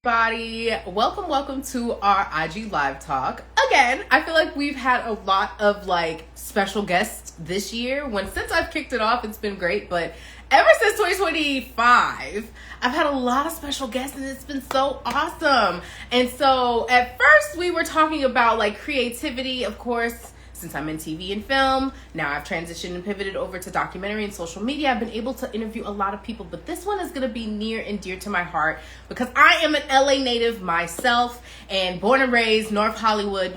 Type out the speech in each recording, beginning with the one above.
Everybody, welcome to our IG live talk. Again, I feel like we've had a lot of special guests this year. Since I've kicked it off, it's been great, but ever since 2025, I've had a lot of special guests and it's been so awesome. And so at first we were talking about creativity, of course. Since I'm in TV and film, now I've transitioned and pivoted over to documentary and social media. I've been able to interview a lot of people, but this one is going to be near and dear to my heart because I am an LA native myself and born and raised North Hollywood,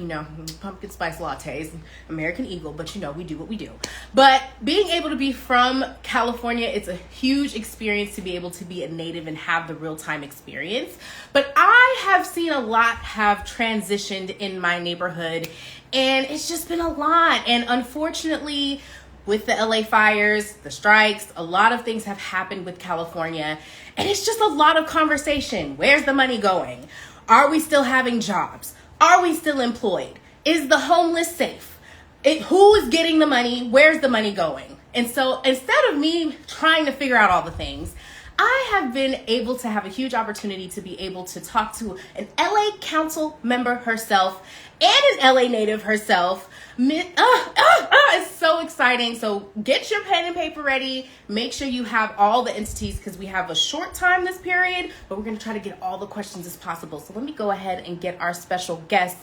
pumpkin spice lattes, American Eagle, but we do what we do. But being able to be from California, it's a huge experience to be able to be a native and have the real-time experience. But I have seen a lot have transitioned in my neighborhood, and it's just been a lot. And unfortunately, with the LA fires, the strikes, a lot of things have happened with California. And it's just a lot of conversation. Where's the money going? Are we still having jobs? Are we still employed? Is the homeless safe? Who is getting the money? Where's the money going? And so instead of me trying to figure out all the things, I have been able to have a huge opportunity to be able to talk to an LA council member herself and an LA native herself. It's so exciting. So get your pen and paper ready. Make sure you have all the entities because we have a short time this period, but we're going to try to get all the questions as possible. So let me go ahead and get our special guest,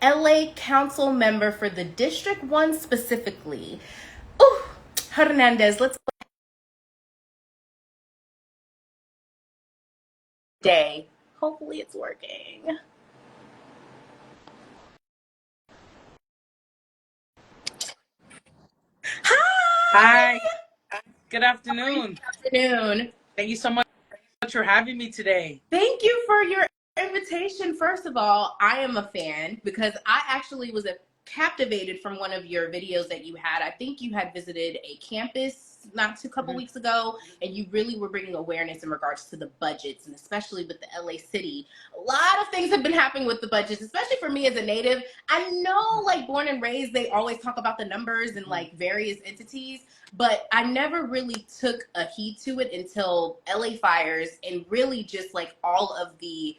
LA council member for the District 1 specifically. Hernandez, let's day. Hopefully it's working. Hi. Good afternoon. Good afternoon. Thank you so much for having me today. Thank you for your invitation. First of all, I am a fan because I actually was captivated from one of your videos that you had. I think you had visited a campus a couple weeks ago, and you really were bringing awareness in regards to the budgets, and especially with the LA city. A lot of things have been happening with the budgets, especially for me as a native. I know, born and raised, they always talk about the numbers and various entities, but I never really took a heed to it until LA fires and really just all of the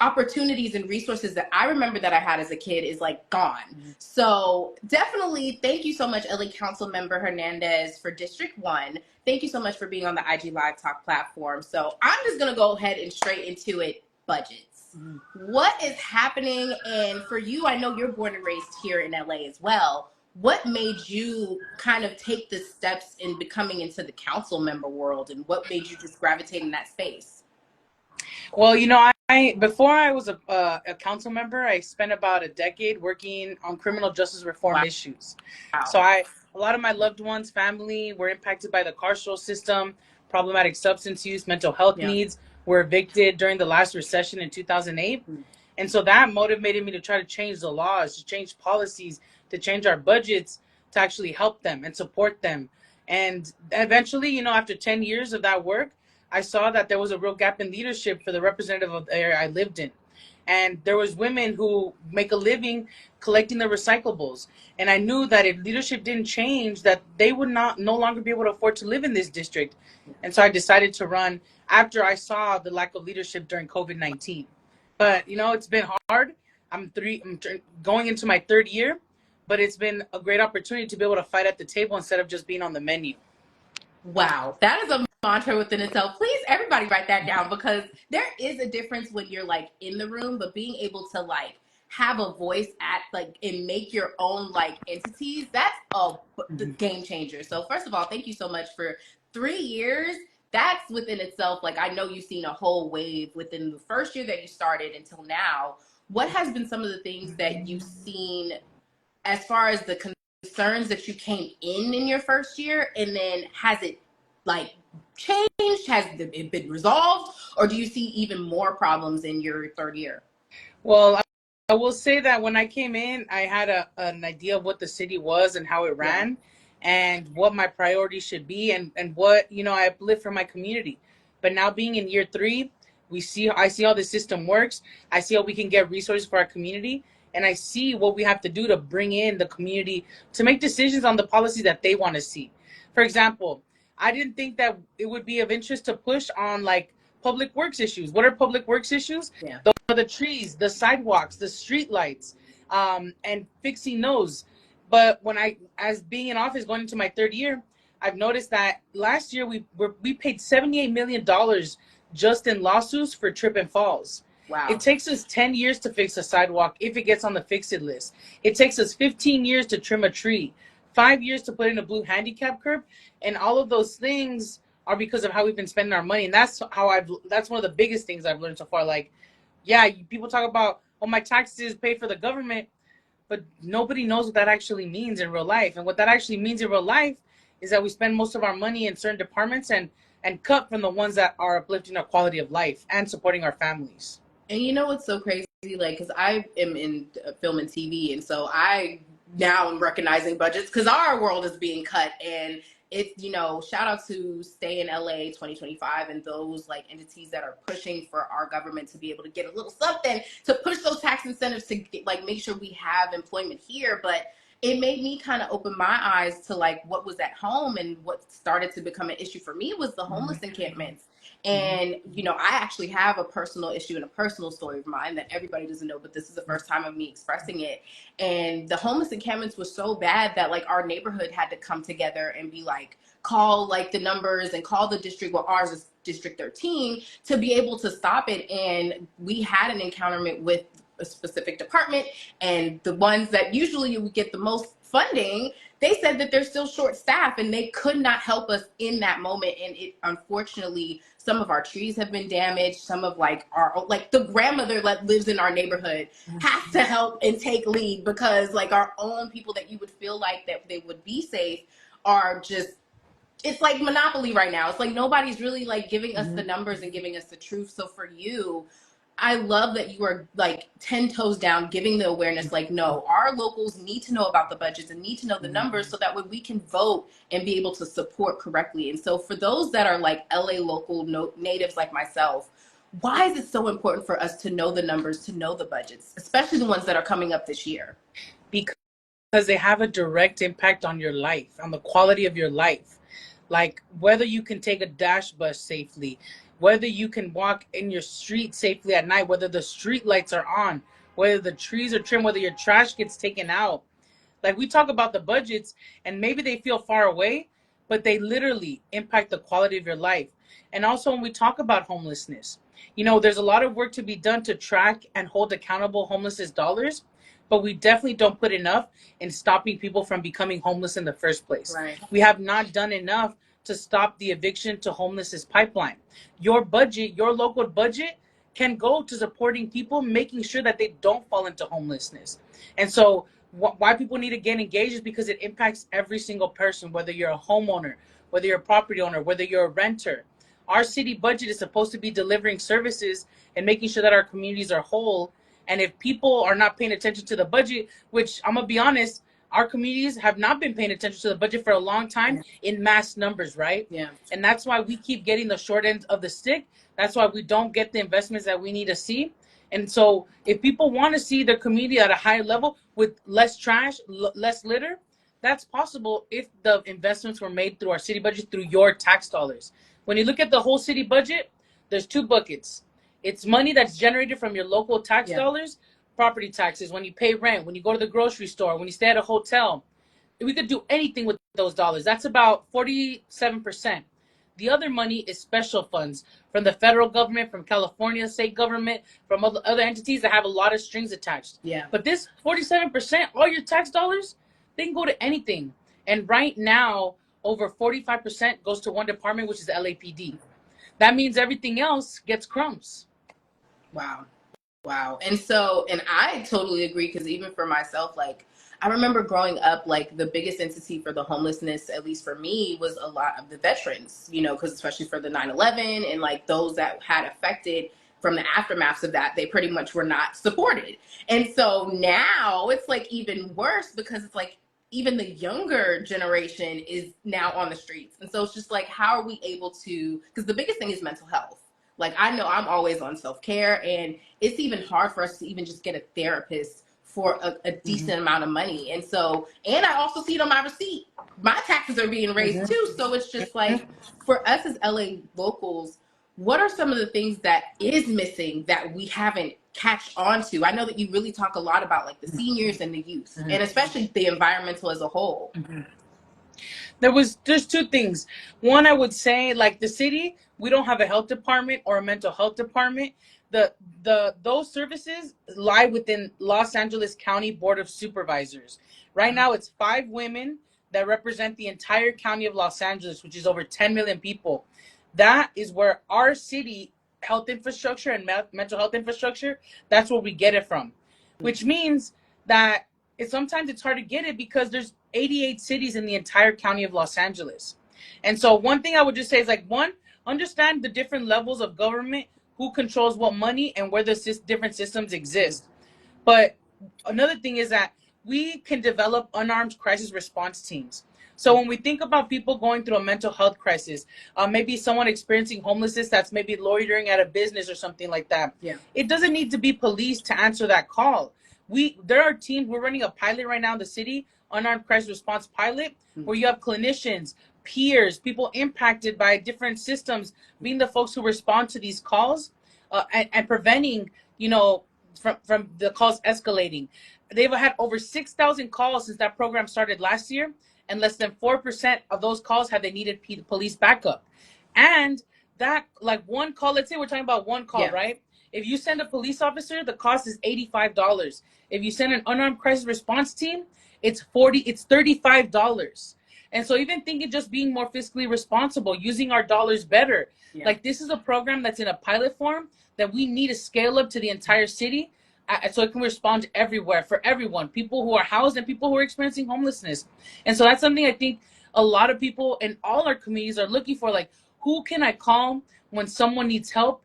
opportunities and resources that I remember that I had as a kid is gone. So definitely thank you so much, LA Council Member Hernandez for District 1. Thank you so much for being on the IG Live Talk platform. So I'm just going to go ahead and straight into it. Budgets. What is happening? And for you, I know you're born and raised here in LA as well. What made you kind of take the steps in becoming into the council member world, and what made you just gravitate in that space? Well, I before I was a council member, I spent about a decade working on criminal justice reform issues. Wow. So a lot of my loved ones, family were impacted by the carceral system, problematic substance use, mental health needs, were evicted during the last recession in 2008. And so that motivated me to try to change the laws, to change policies, to change our budgets, to actually help them and support them. And eventually, after 10 years of that work, I saw that there was a real gap in leadership for the representative of the area I lived in. And there was women who make a living collecting the recyclables. And I knew that if leadership didn't change, that they would no longer be able to afford to live in this district. And so I decided to run after I saw the lack of leadership during COVID-19. But, it's been hard. I'm going into my third year, but it's been a great opportunity to be able to fight at the table instead of just being on the menu. Wow, that is a mantra within itself. Please, everybody write that down, because there is a difference when you're in the room, but being able to have a voice at and make your own entities, that's the game changer. So first of all, thank you so much for 3 years. That's within itself. I know you've seen a whole wave within the first year that you started until now. What has been some of the things that you've seen as far as the concerns that you came in your first year, and then has it changed? Has it been resolved, or do you see even more problems in your third year? Well, I will say that when I came in, I had an idea of what the city was and how it ran, and what my priorities should be, and what I uplift for my community. But now being in year 3, I see how the system works. I see how we can get resources for our community, and I see what we have to do to bring in the community to make decisions on the policies that they want to see. For example, I didn't think that it would be of interest to push on public works issues. What are public works issues? Yeah. Those are the trees, the sidewalks, the street lights, and fixing those. But as being in office, going into my third year, I've noticed that last year we paid $78 million just in lawsuits for trip and falls. Wow. It takes us 10 years to fix a sidewalk if it gets on the fix it list. It takes us 15 years to trim a tree, 5 years to put in a blue handicap curb, and all of those things are because of how we've been spending our money. And that's one of the biggest things I've learned so far. Like, yeah, people talk about, oh, my taxes pay for the government, but nobody knows what that actually means in real life. And what that actually means in real life is that we spend most of our money in certain departments and cut from the ones that are uplifting our quality of life and supporting our families. And you know what's so crazy? Like, because I am in film and TV, and so I now am recognizing budgets because our world is being cut. And it's, shout out to Stay in LA 2025 and those like entities that are pushing for our government to be able to get a little something to push those tax incentives to like make sure we have employment here. But it made me kind of open my eyes to like what was at home, and what started to become an issue for me was the homeless encampments. And, I actually have a personal issue and a personal story of mine that everybody doesn't know, but this is the first time of me expressing it. And the homeless encampments was so bad that like our neighborhood had to come together and be like, call like the numbers and call the district, well, ours is District 13, to be able to stop it. And we had an encounterment with a specific department, and the ones that usually would get the most funding, they said that they're still short staffed and they could not help us in that moment. And it, unfortunately, some of our trees have been damaged. Some of like the grandmother that lives in our neighborhood has to help and take lead, because like our own people that you would feel like that they would be safe are just, it's like monopoly right now. It's like nobody's really like giving us the numbers and giving us the truth. So for you, I love that you are like 10 toes down, giving the awareness, like, no, our locals need to know about the budgets and need to know the numbers so that way we can vote and be able to support correctly. And so for those that are like LA local natives like myself, why is it so important for us to know the numbers, to know the budgets, especially the ones that are coming up this year? Because they have a direct impact on your life, on the quality of your life. Like whether you can take a dash bus safely, whether you can walk in your street safely at night, whether the street lights are on, whether the trees are trimmed, whether your trash gets taken out. Like we talk about the budgets and maybe they feel far away, but they literally impact the quality of your life. And also when we talk about homelessness, there's a lot of work to be done to track and hold accountable homelessness dollars, but we definitely don't put enough in stopping people from becoming homeless in the first place. Right. We have not done enough to stop the eviction to homelessness pipeline. Your budget, your local budget, can go to supporting people, making sure that they don't fall into homelessness. And so why people need to get engaged is because it impacts every single person, whether you're a homeowner, whether you're a property owner, whether you're a renter. Our city budget is supposed to be delivering services and making sure that our communities are whole. And if people are not paying attention to the budget, which I'm gonna be honest, our communities have not been paying attention to the budget for a long time in mass numbers, right? Yeah. And that's why we keep getting the short end of the stick. That's why we don't get the investments that we need to see. And so if people want to see their community at a higher level with less trash, less litter, that's possible if the investments were made through our city budget, through your tax dollars. When you look at the whole city budget, there's two buckets. It's money that's generated from your local tax dollars, property taxes, when you pay rent, when you go to the grocery store, when you stay at a hotel. We could do anything with those dollars. That's about 47%. The other money is special funds from the federal government, from California state government, from other entities that have a lot of strings attached. Yeah. But this 47%, all your tax dollars, they can go to anything. And right now, over 45% goes to one department, which is the LAPD. That means everything else gets crumbs. Wow. And I totally agree, because even for myself, like, I remember growing up, like, the biggest entity for the homelessness, at least for me, was a lot of the veterans, because especially for the 9/11 and like those that had affected from the aftermaths of that, they pretty much were not supported. And so now it's like even worse, because it's like even the younger generation is now on the streets. And so it's just like, how are we able to, because the biggest thing is mental health. Like, I know I'm always on self-care, and it's even hard for us to even just get a therapist for a decent amount of money. And so, and I also see it on my receipt. My taxes are being raised too. So it's just like, for us as LA locals, what are some of the things that is missing that we haven't catched on to? I know that you really talk a lot about like the seniors and the youth, and especially the environmental as a whole. There's two things. One, I would say, like the city, we don't have a health department or a mental health department. Those services lie within Los Angeles County Board of Supervisors. Right now, it's 5 women that represent the entire county of Los Angeles, which is over 10 million people. That is where our city health infrastructure and mental health infrastructure, that's where we get it from. Which means that sometimes it's hard to get it because there's 88 cities in the entire county of Los Angeles. And so one thing I would just say is, like, one, understand the different levels of government, who controls what money, and where the different systems exist. But another thing is that we can develop unarmed crisis response teams. So when we think about people going through a mental health crisis, maybe someone experiencing homelessness that's maybe loitering at a business or something like that, it doesn't need to be police to answer that call. There are teams, we're running a pilot right now in the city, unarmed crisis response pilot, where you have clinicians, peers, people impacted by different systems, being the folks who respond to these calls, and preventing, from the calls escalating. They've had over 6,000 calls since that program started last year, and less than 4% of those calls have they needed police backup. And that, like, one call, let's say we're talking about one call, right? If you send a police officer, the cost is $85. If you send an unarmed crisis response team, it's $35. And so even thinking just being more fiscally responsible, using our dollars better. Like, this is a program that's in a pilot form that we need to scale up to the entire city, so it can respond everywhere for everyone, people who are housed and people who are experiencing homelessness. And so that's something I think a lot of people in all our communities are looking for, like, who can I call when someone needs help,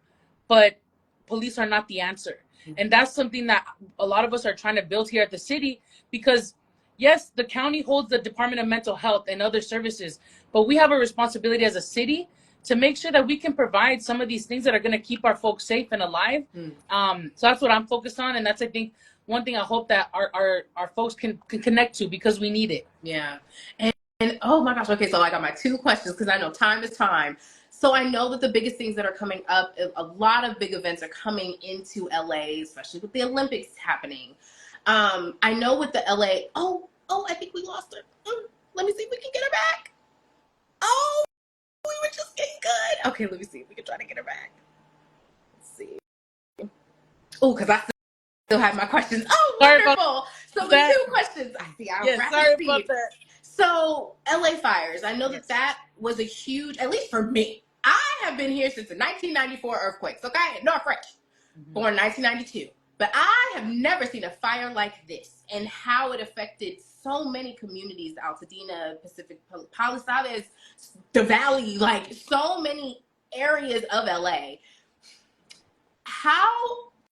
but police are not the answer. And that's something that a lot of us are trying to build here at the city, because yes, the county holds the Department of Mental Health and other services, but we have a responsibility as a city to make sure that we can provide some of these things that are going to keep our folks safe and alive. So that's what I'm focused on, and that's, I think, one thing I hope that our folks can connect to, because we need it. Yeah. And oh my gosh, okay, so I got my 2 questions, because I know time is time. So I know that the biggest things that are coming up, a lot of big events are coming into LA, especially with the Olympics happening. I know with the LA, I think we lost her. Let me see if we can get her back. Oh, we were just getting good. Okay, let me see if we can try to get her back. Let's see. Oh, because I still have my questions. Oh, wonderful. So the 2 questions. I see. Sorry about that. So LA fires. I know that was a huge, at least for me. I have been here since the 1994 earthquakes. Okay, North French, born 1992. But I have never seen a fire like this, and how it affected so many communities, Altadena, Pacific Palisades, the Valley, like so many areas of LA.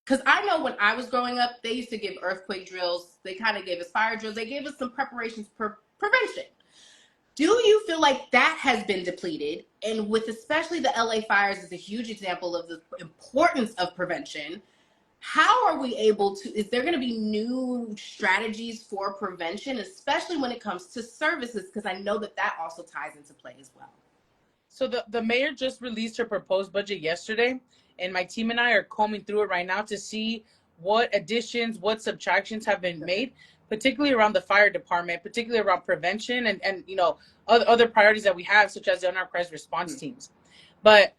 Because I know when I was growing up, they used to give earthquake drills. They kind of gave us fire drills. They gave us some preparations for prevention. Do you feel like that has been depleted? And with especially the LA fires is a huge example of the importance of prevention. How are we able to, is there going to be new strategies for prevention, especially when it comes to services? Because I know that also ties into play as well. So the mayor just released her proposed budget yesterday, and my team and I are combing through it right now to see what additions, what subtractions have been made, particularly around the fire department, particularly around prevention and other priorities that we have, such as the unarmed crisis response teams. But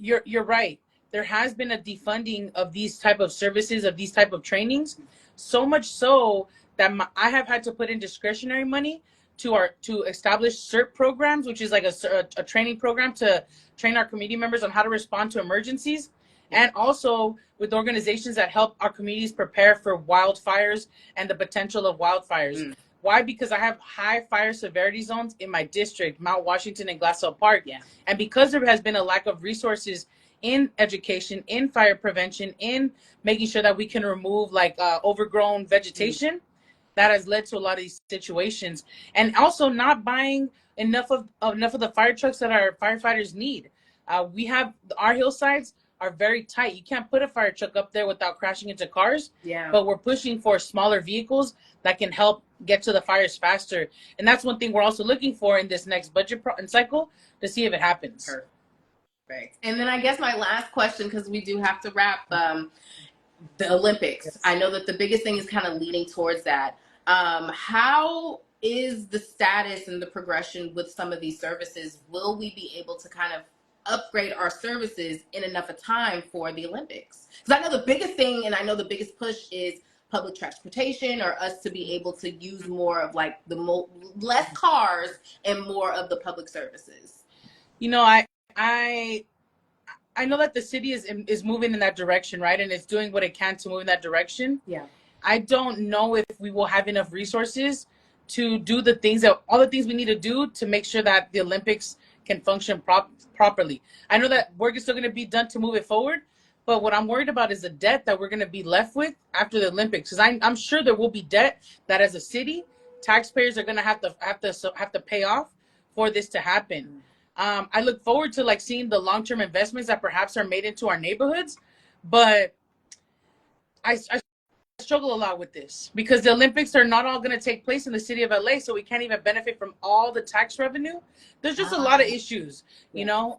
you're right. There has been a defunding of these type of services, of these type of trainings, so much so that I have had to put in discretionary money to establish CERT programs, which is like a training program to train our community members on how to respond to emergencies, and also with organizations that help our communities prepare for wildfires and the potential of wildfires. Why? Because I have high fire severity zones in my district, Mount Washington and Glassell Park. And because there has been a lack of resources in education, in fire prevention, in making sure that we can remove overgrown vegetation, that has led to a lot of these situations. And also not buying enough of the fire trucks that our firefighters need. Our hillsides are very tight. You can't put a fire truck up there without crashing into cars. But we're pushing for smaller vehicles that can help get to the fires faster. And that's one thing we're also looking for in this next budget cycle, to see if it happens. Perfect. And then I guess my last question, because we do have to wrap, the Olympics. I know that the biggest thing is kind of leading towards that. How is the status and the progression with some of these services? Will we be able to kind of upgrade our services in enough of time for the Olympics? Because I know the biggest thing and I know the biggest push is public transportation, or us to be able to use more of like the less cars and more of the public services. You know, I know that the city is moving in that direction, right? And it's doing what it can to move in that direction. Yeah. I don't know if we will have enough resources to do all the things we need to do to make sure that the Olympics can function properly. I know that work is still going to be done to move it forward, but what I'm worried about is the debt that we're going to be left with after the Olympics. Because I'm sure there will be debt that, as a city, taxpayers are going to have to pay off for this to happen. I look forward to like seeing the long-term investments that perhaps are made into our neighborhoods, but I struggle a lot with this because the Olympics are not all going to take place in the city of LA, so we can't even benefit from all the tax revenue. There's just a lot of issues, you know.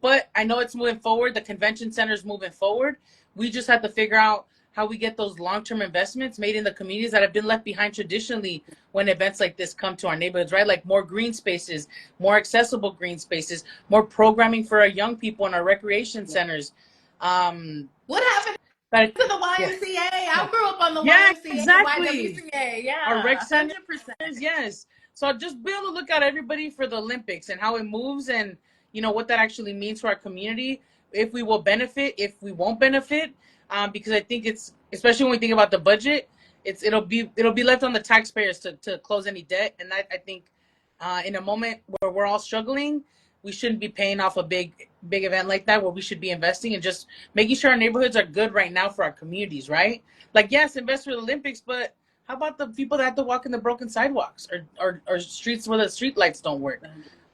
But I know it's moving forward. The convention center is moving forward. We just have to figure out how we get those long-term investments made in the communities that have been left behind traditionally when events like this come to our neighborhoods, right? Like more green spaces, more accessible green spaces, more programming for our young people in our recreation centers. What happened to the YMCA? I grew up on the YMCA, exactly. YWCA. Yeah, our rec centers, 100%. yes. So just be able to look at everybody for the Olympics and how it moves, and you know what that actually means for our community. If we will benefit, if we won't benefit, because I think it's, especially when we think about the budget, it'll be left on the taxpayers to close any debt. And I think in a moment where we're all struggling, we shouldn't be paying off a big event like that, where we should be investing and just making sure our neighborhoods are good right now for our communities, right? Like, yes, invest for the Olympics, but how about the people that have to walk in the broken sidewalks or streets where the street lights don't work?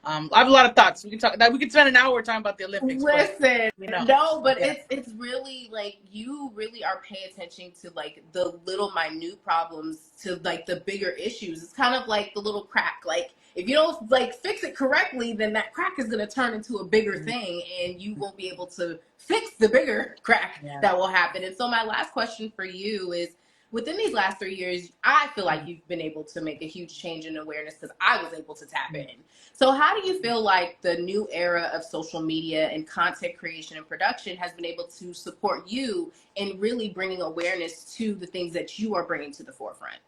I have a lot of thoughts. We can spend an hour talking about the Olympics. Listen, but it's really like you really are paying attention to like the little minute problems to like the bigger issues. It's kind of like the little crack. Like if you don't like fix it correctly, then that crack is going to turn into a bigger thing, and you won't be able to fix the bigger crack that will happen. And so my last question for you is, within these last 3 years, I feel like you've been able to make a huge change in awareness because I was able to tap in. So how do you feel like the new era of social media and content creation and production has been able to support you in really bringing awareness to the things that you are bringing to the forefront?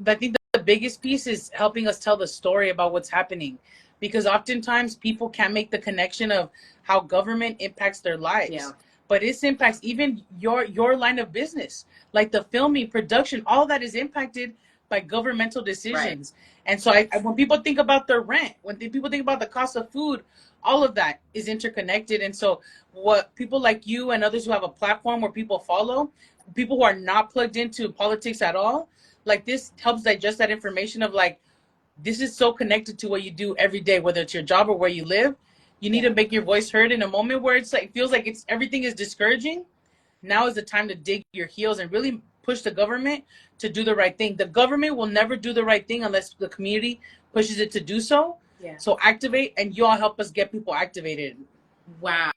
I think the biggest piece is helping us tell the story about what's happening, because oftentimes people can't make the connection of how government impacts their lives. Yeah. But it impacts even your line of business, like the filming, production, all that is impacted by governmental decisions. Right. And so when people think about their rent, when people think about the cost of food, all of that is interconnected. And so what people like you and others who have a platform where people follow, people who are not plugged into politics at all, like this helps digest that information of like, this is so connected to what you do every day, whether it's your job or where you live. You need to make your voice heard in a moment where it's like, feels like everything is discouraging. Now is the time to dig your heels and really push the government to do the right thing. The government will never do the right thing unless the community pushes it to do so. Yeah. So activate, and you all help us get people activated. Wow.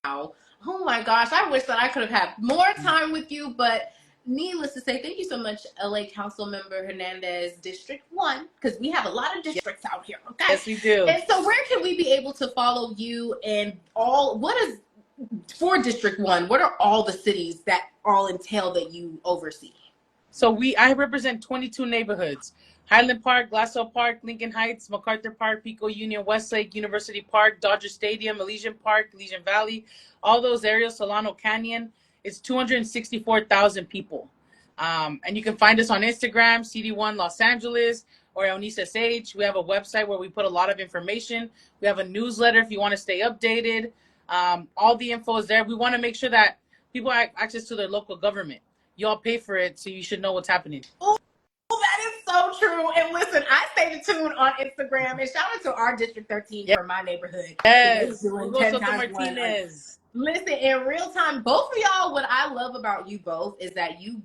Oh my gosh. I wish that I could have had more time with you, but needless to say, thank you so much, LA Councilmember Hernandez, District 1, because we have a lot of districts out here, okay? Yes, we do. And so where can we be able to follow you and what is, for District 1, what are all the cities that all entail that you oversee? So I represent 22 neighborhoods: Highland Park, Glassell Park, Lincoln Heights, MacArthur Park, Pico Union, Westlake, University Park, Dodger Stadium, Elysian Park, Elysian Valley, all those areas, Solano Canyon. It's 264,000 people. And you can find us on Instagram, CD1 Los Angeles, or Eunisses H. We have a website where we put a lot of information. We have a newsletter if you want to stay updated. All the info is there. We want to make sure that people have access to their local government. You all pay for it, so you should know what's happening. Oh, that is so true. And listen, I stay tuned on Instagram. And shout out to our District 13 for my neighborhood. Yes, Hugo Soto Martinez. Listen, in real time, both of y'all, what I love about you both is that you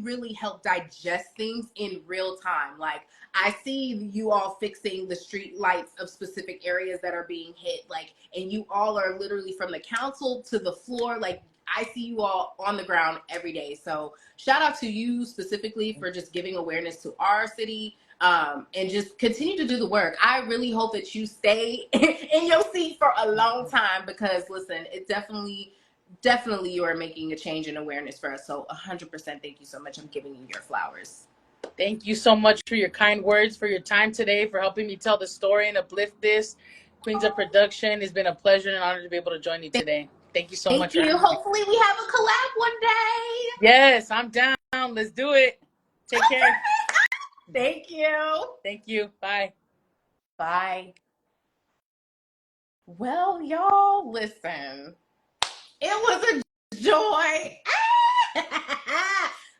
really help digest things in real time. Like, I see you all fixing the street lights of specific areas that are being hit, like, and you all are literally from the council to the floor. Like, I see you all on the ground every day. So shout out to you specifically for just giving awareness to our city, and just continue to do the work. I really hope that you stay in your seat for a long time, because listen, it definitely you are making a change in awareness for us. So 100% thank you so much. I'm giving you your flowers. Thank you so much for your kind words, for your time today, for helping me tell the story and uplift this. Queens of Production, it's been a pleasure and an honor to be able to join you today. Thank you so much Thank for you. having me. Hopefully we have a collab one day. Yes, I'm down. Let's do it. Take care. Thank you. Thank you. Bye. Bye. Well, y'all, listen. It was a joy.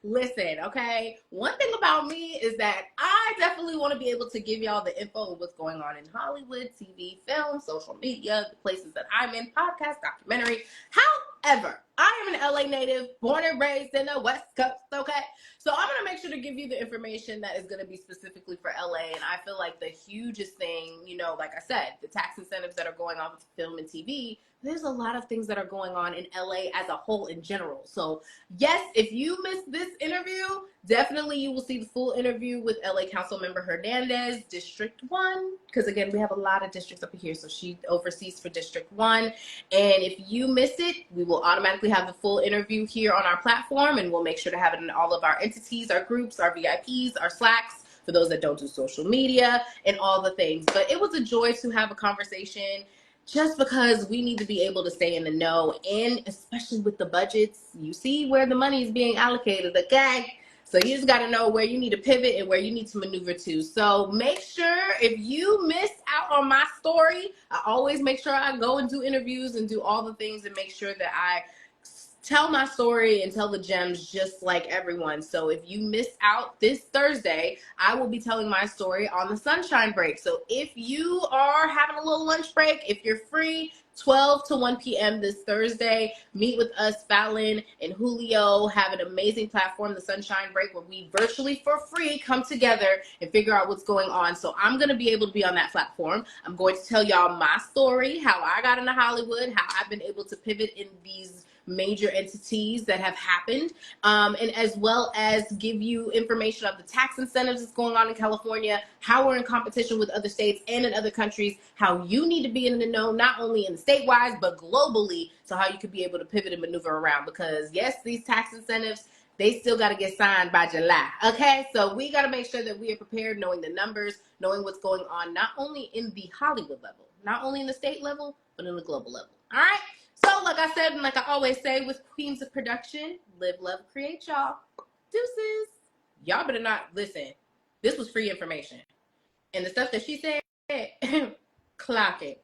Listen, okay? One thing about me is that I definitely want to be able to give y'all the info of what's going on in Hollywood, TV, film, social media, the places that I'm in, podcast, documentary. However, I am an LA native, born and raised in the West Coast, okay? So I'm going to make sure to give you the information that is going to be specifically for LA. And I feel like the hugest thing, like I said, the tax incentives that are going on with film and TV, there's a lot of things that are going on in LA as a whole in general. So yes, if you missed this interview, definitely you will see the full interview with LA Councilmember Hernandez, District 1, because again, we have a lot of districts up here. So she oversees for District 1. And if you miss it, we will automatically have the full interview here on our platform, and we'll make sure to have it in all of our entities, our groups, our VIPs, our Slacks, for those that don't do social media, and all the things. But it was a joy to have a conversation, just because we need to be able to stay in the know, and especially with the budgets, you see where the money is being allocated, okay? So you just got to know where you need to pivot and where you need to maneuver to. So make sure, if you missed out on my story, I always make sure I go and do interviews and do all the things and make sure that I tell my story and tell the gems just like everyone. So if you miss out this Thursday, I will be telling my story on the sunshine break. So if you are having a little lunch break, if you're free, 12 to 1 p.m. this Thursday, meet with us, Fallon and Julio have an amazing platform, the Sunshine Break, where we virtually for free come together and figure out what's going on. So I'm going to be able to be on that platform. I'm going to tell y'all my story, how I got into Hollywood, how I've been able to pivot in these major entities that have happened, and as well as give you information of the tax incentives that's going on in California, how we're in competition with other states and in other countries, how you need to be in the know, not only in the statewide, but globally, so how you could be able to pivot and maneuver around. Because yes, these tax incentives, they still got to get signed by July. Okay, so we got to make sure that we are prepared, knowing the numbers, knowing what's going on, not only in the Hollywood level, not only in the state level, but in the global level. All right. So, like I said, and like I always say with Queens of Production, live, love, create, y'all. Deuces. Y'all better not listen. This was free information. And the stuff that she said, clock it.